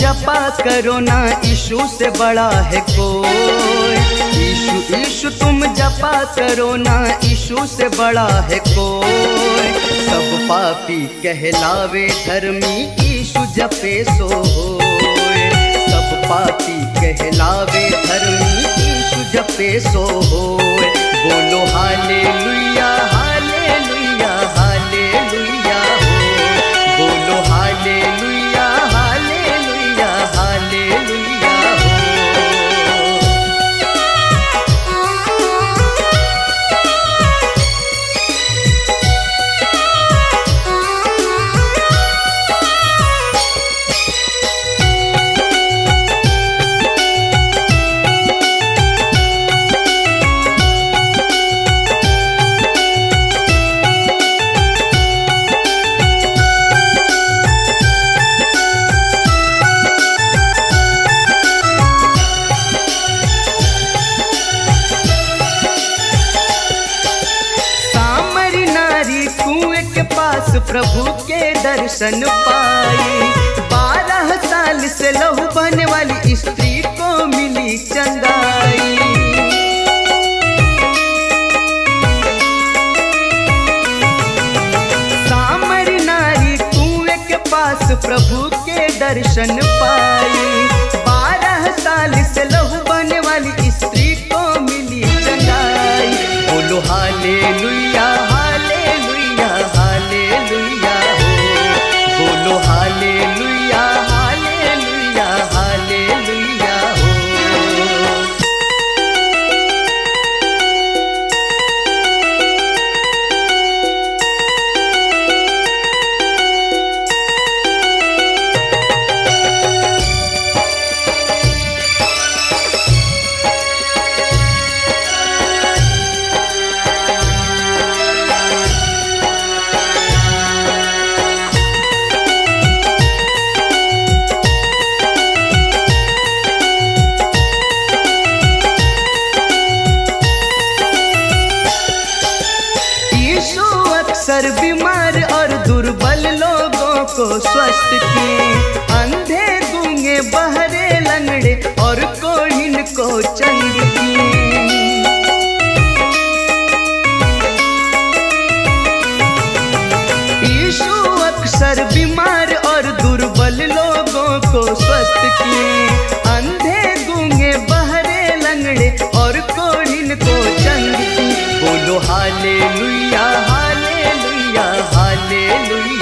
जपा करो ना, यीशु से बड़ा है कोई। यीशु यीशु तुम जपा करो ना, यीशु से बड़ा है कोई। सब पापी कहलावे धर्मी, यीशु जपे सो होए। सब पापी कहलावे धर्मी, यीशु जपे सो होए। बोलो हालेलुया हालेलुया हालेलुया हो। बोलो हालेलुया हालेलुया हालेलुया हो। प्रभु के दर्शन पाई, 12 साल से लहू बहने वाली स्त्री को मिली चंगाई। सामरी नारी कुएं के पास प्रभु के दर्शन पाई, 12 साल से लहू बहने वाली स्त्री को मिली चंगाई। बोलो हालेलुया हालेलुया हालेलुया हो। बोलो हालेलुया हालेलुया हालेलुया हो। अक्सर बीमार और दुर्बल लोगों को स्वस्थ किए, अंधे गूंगे बहरे लंगड़े और कोढ़िन को चंग किए। यीशु अक्सर बीमार और दुर्बल लोगों को स्वस्थ किए, अंधे गूंगे बहरे लंगड़े और कोढ़िन को चंग किए। बोलो हालेलुया हालेलुया हालेलुया